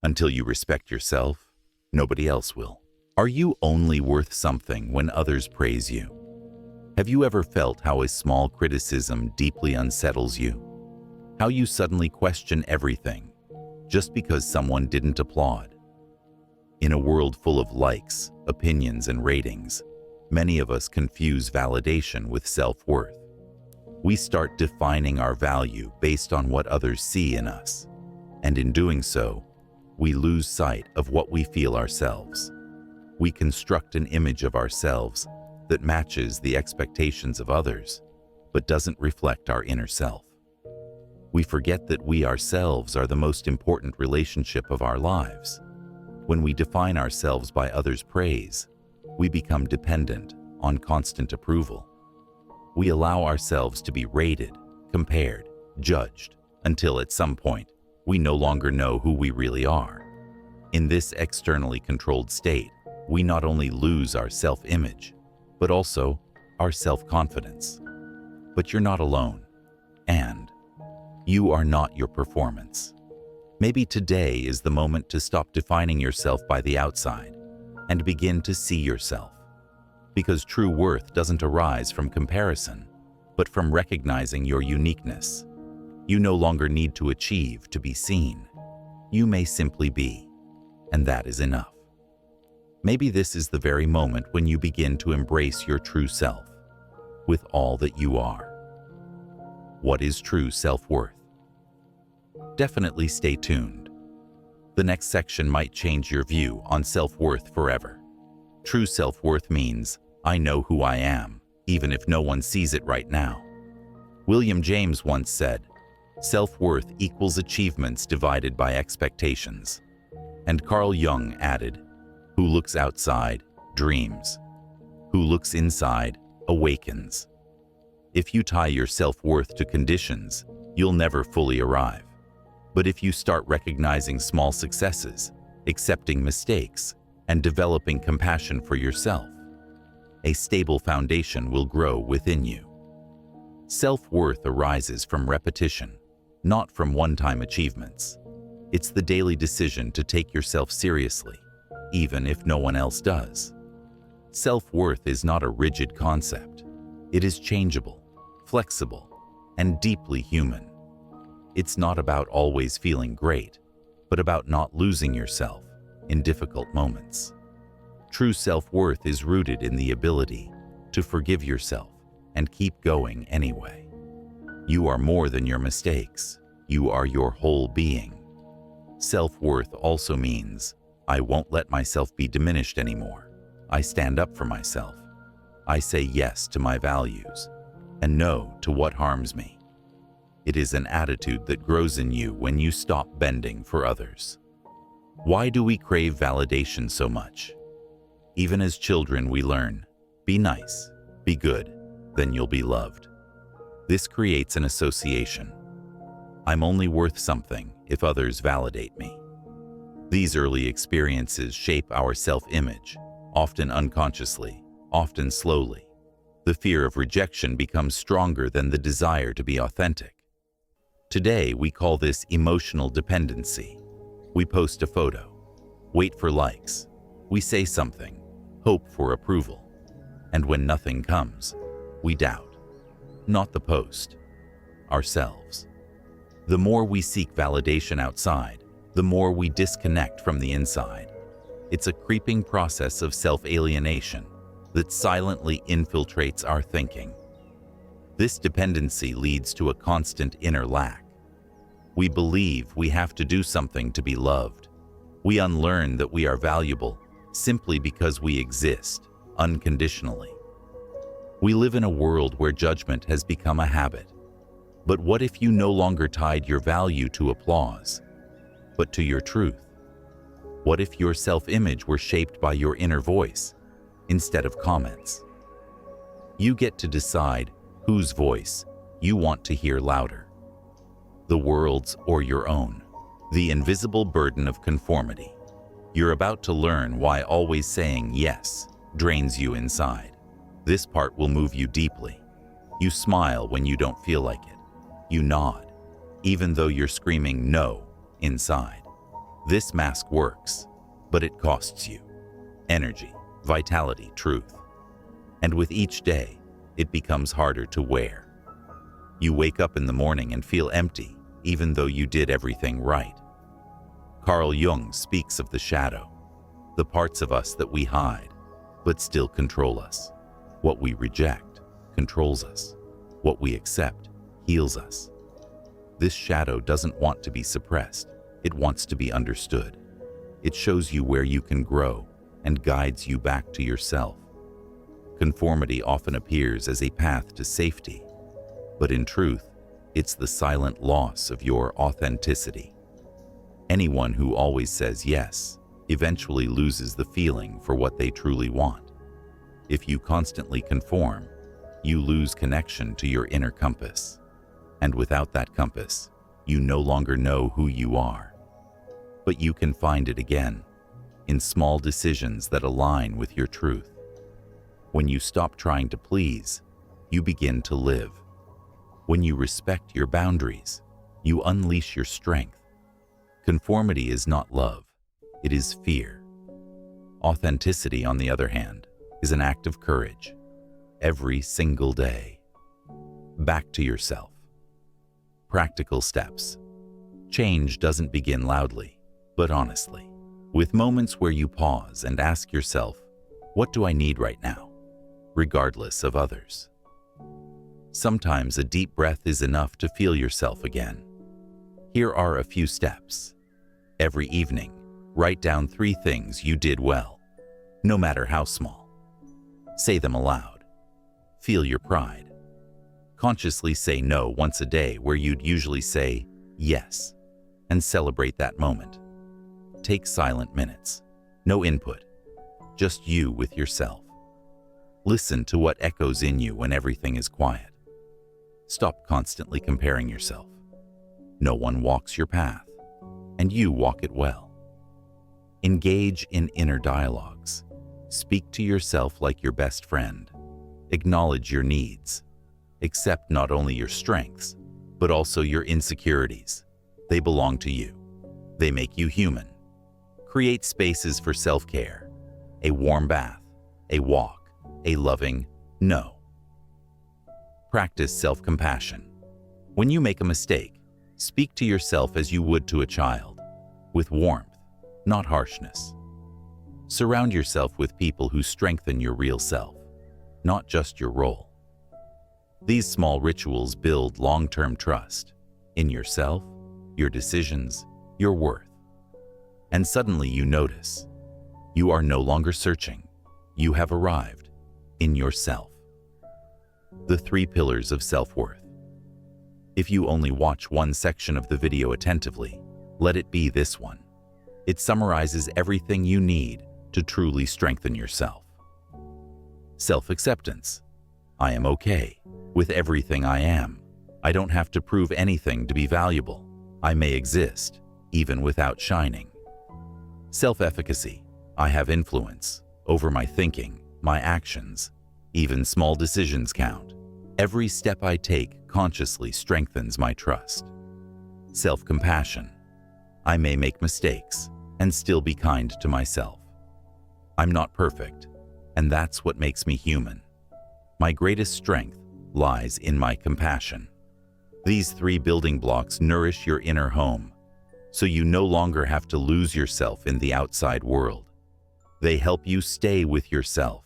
Until you respect yourself, nobody else will. Are you only worth something when others praise you? Have you ever felt how a small criticism deeply unsettles you? How you suddenly question everything just because someone didn't applaud? In a world full of likes, opinions, and ratings, many of us confuse validation with self-worth. We start defining our value based on what others see in us, and in doing so, we lose sight of what we feel ourselves. We construct an image of ourselves that matches the expectations of others, but doesn't reflect our inner self. We forget that we ourselves are the most important relationship of our lives. When we define ourselves by others' praise, we become dependent on constant approval. We allow ourselves to be rated, compared, judged, until at some point, we no longer know who we really are. In this externally controlled state, we not only lose our self-image, but also our self-confidence. But you're not alone, and you are not your performance. Maybe today is the moment to stop defining yourself by the outside and begin to see yourself. Because true worth doesn't arise from comparison, but from recognizing your uniqueness. You no longer need to achieve to be seen. You may simply be, and that is enough. Maybe this is the very moment when you begin to embrace your true self, with all that you are. What is true self-worth? Definitely stay tuned. The next section might change your view on self-worth forever. True self-worth means, I know who I am, even if no one sees it right now. William James once said, self-worth equals achievements divided by expectations. And Carl Jung added, who looks outside, dreams. Who looks inside, awakens. If you tie your self-worth to conditions, you'll never fully arrive. But if you start recognizing small successes, accepting mistakes, and developing compassion for yourself, a stable foundation will grow within you. Self-worth arises from repetition, not from one-time achievements. It's the daily decision to take yourself seriously, even if no one else does. Self-worth is not a rigid concept. It is changeable, flexible, and deeply human. It's not about always feeling great, but about not losing yourself in difficult moments. True self-worth is rooted in the ability to forgive yourself and keep going anyway. You are more than your mistakes. You are your whole being. Self-worth also means, I won't let myself be diminished anymore. I stand up for myself. I say yes to my values and no to what harms me. It is an attitude that grows in you when you stop bending for others. Why do we crave validation so much? Even as children, we learn, be nice, be good, then you'll be loved. This creates an association. I'm only worth something if others validate me. These early experiences shape our self-image, often unconsciously, often slowly. The fear of rejection becomes stronger than the desire to be authentic. Today, we call this emotional dependency. We post a photo, wait for likes. We say something, hope for approval. And when nothing comes, we doubt. Not the post, ourselves. The more we seek validation outside, the more we disconnect from the inside. It's a creeping process of self-alienation that silently infiltrates our thinking. This dependency leads to a constant inner lack. We believe we have to do something to be loved. We unlearn that we are valuable simply because we exist, unconditionally. We live in a world where judgment has become a habit. But what if you no longer tied your value to applause, but to your truth? What if your self-image were shaped by your inner voice instead of comments? You get to decide whose voice you want to hear louder, the world's or your own. The invisible burden of conformity. You're about to learn why always saying yes drains you inside. This part will move you deeply. You smile when you don't feel like it. You nod, even though you're screaming no inside. This mask works, but it costs you energy, vitality, truth. And with each day, it becomes harder to wear. You wake up in the morning and feel empty, even though you did everything right. Carl Jung speaks of the shadow, the parts of us that we hide, but still control us. What we reject controls us. What we accept heals us. This shadow doesn't want to be suppressed. It wants to be understood. It shows you where you can grow and guides you back to yourself. Conformity often appears as a path to safety, but in truth, it's the silent loss of your authenticity. Anyone who always says yes eventually loses the feeling for what they truly want. If you constantly conform, you lose connection to your inner compass. And without that compass, you no longer know who you are. But you can find it again in small decisions that align with your truth. When you stop trying to please, you begin to live. When you respect your boundaries, you unleash your strength. Conformity is not love, it is fear. Authenticity, on the other hand, is an act of courage. Every single day. Back to yourself. Practical steps. Change doesn't begin loudly, but honestly, with moments where you pause and ask yourself, what do I need right now, regardless of others? Sometimes a deep breath is enough to feel yourself again. Here are a few steps. Every evening, write down 3 things you did well, no matter how small. Say them aloud. Feel your pride. Consciously say no once a day where you'd usually say yes, and celebrate that moment. Take silent minutes. No input, just you with yourself. Listen to what echoes in you when everything is quiet. Stop constantly comparing yourself. No one walks your path, and you walk it well. Engage in inner dialogues. Speak to yourself like your best friend. Acknowledge your needs. Accept not only your strengths, but also your insecurities. They belong to you. They make you human. Create spaces for self-care. A warm bath, a walk, a loving no. Practice self-compassion. When you make a mistake, speak to yourself as you would to a child, with warmth, not harshness. Surround yourself with people who strengthen your real self, not just your role. These small rituals build long-term trust in yourself, your decisions, your worth. And suddenly you notice, you are no longer searching. You have arrived in yourself. The 3 pillars of self-worth. If you only watch one section of the video attentively, let it be this one. It summarizes everything you need to truly strengthen yourself. Self-acceptance. I am okay with everything I am. I don't have to prove anything to be valuable. I may exist, even without shining. Self-efficacy. I have influence over my thinking, my actions. Even small decisions count. Every step I take consciously strengthens my trust. Self-compassion. I may make mistakes and still be kind to myself. I'm not perfect, and that's what makes me human. My greatest strength lies in my compassion. These 3 building blocks nourish your inner home, so you no longer have to lose yourself in the outside world. They help you stay with yourself,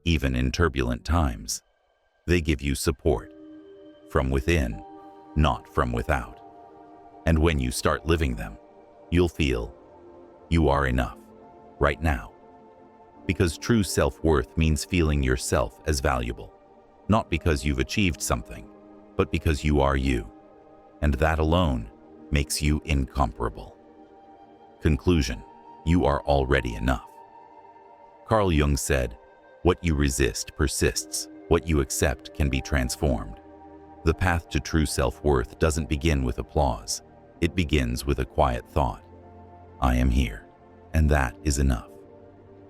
even in turbulent times. They give you support from within, not from without. And when you start living them, you'll feel you are enough right now. Because true self-worth means feeling yourself as valuable, not because you've achieved something, but because you are you. And that alone makes you incomparable. Conclusion: you are already enough. Carl Jung said, "What you resist persists. What you accept can be transformed." The path to true self-worth doesn't begin with applause. It begins with a quiet thought. I am here, and that is enough.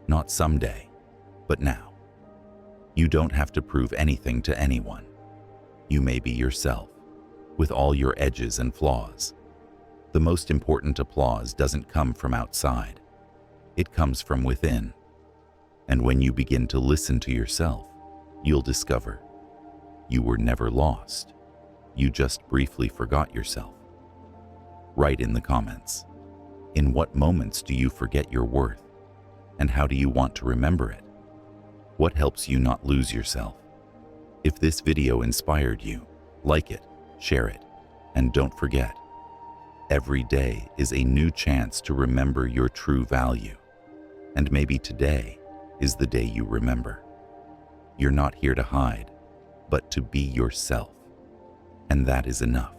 Not someday, but now. You don't have to prove anything to anyone. You may be yourself, with all your edges and flaws. The most important applause doesn't come from outside. It comes from within. And when you begin to listen to yourself, you'll discover you were never lost. You just briefly forgot yourself. Write in the comments, in what moments do you forget your worth? And how do you want to remember it? What helps you not lose yourself? If this video inspired you, like it, share it, and don't forget, every day is a new chance to remember your true value. And maybe today is the day you remember. You're not here to hide, but to be yourself. And that is enough.